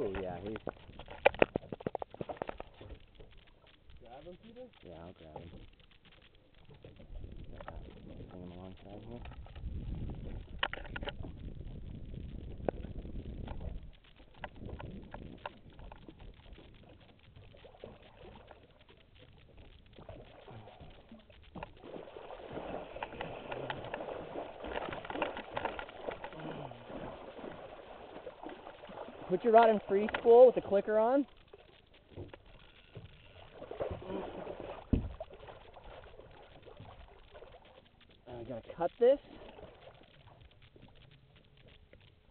Oh yeah, he's... Grab him, Peter? Yeah, I'll grab him. Bring him alongside here. Put your rod in free spool with the clicker on. And we gotta cut this.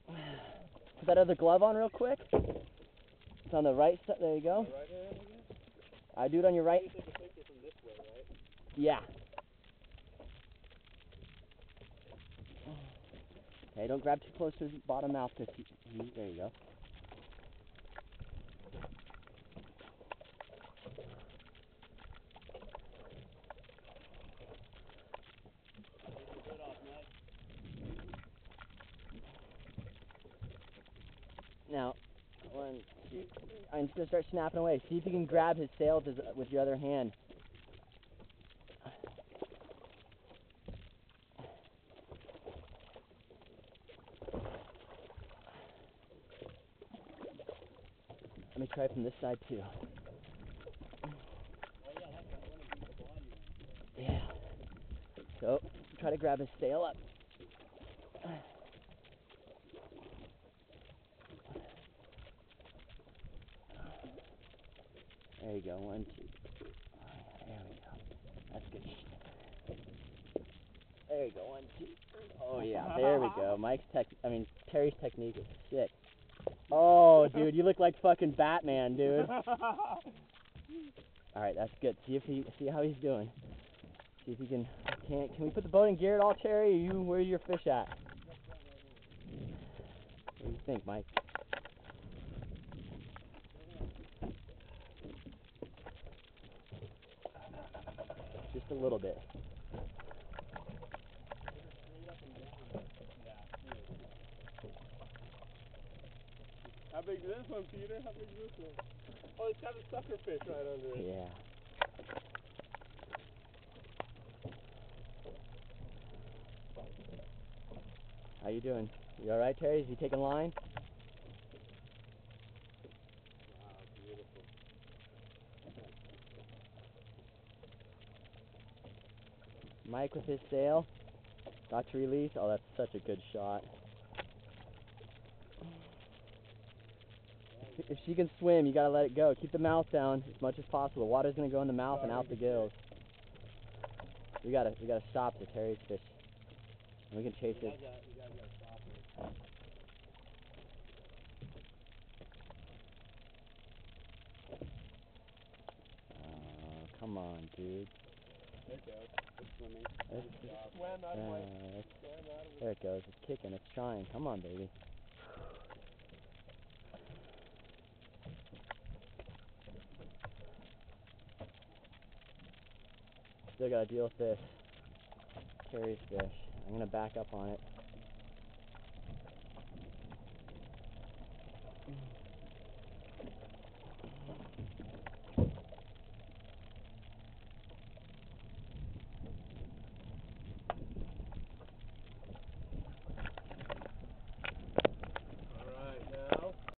Put that other glove on real quick. It's on the right side. There you go. Right hand again? I do it on your right. You take a picture from this way, right? Yeah. Okay, don't grab too close to his bottom mouth because there you go. Now, 1, 2, 3. I'm just going to start snapping away. See if you can grab his sail with your other hand. Let me try from this side too. Yeah. So, try to grab his sail up. There you go, 1, 2. There we go. That's good. There you go, 1, 2, 3. Oh yeah, there we go. Terry's technique is sick. Oh, dude, you look like fucking Batman, dude. All right, that's good. See how he's doing. See if he can. Can we put the boat in gear at all, Terry? Where's your fish at? What do you think, Mike? Just a little bit. How big is this one, Peter? How big is this one? Oh, it's got a sucker fish right under it. Yeah. How you doing? You all right, Terry? Is he taking line? Wow, beautiful. Mike with his sail. Got to release. Oh, that's such a good shot. If she can swim, you gotta let it go. Keep the mouth down as much as possible. The water's gonna go in the mouth and out the gills. We gotta stop the Terry's fish. And we can chase it. You guys gotta stop it. Oh, come on, dude. There it goes. It's swimming. Swam out of my... There it goes. It's kicking. It's trying. Come on, baby. Still gotta deal with this. Terry's fish. I'm gonna back up on it.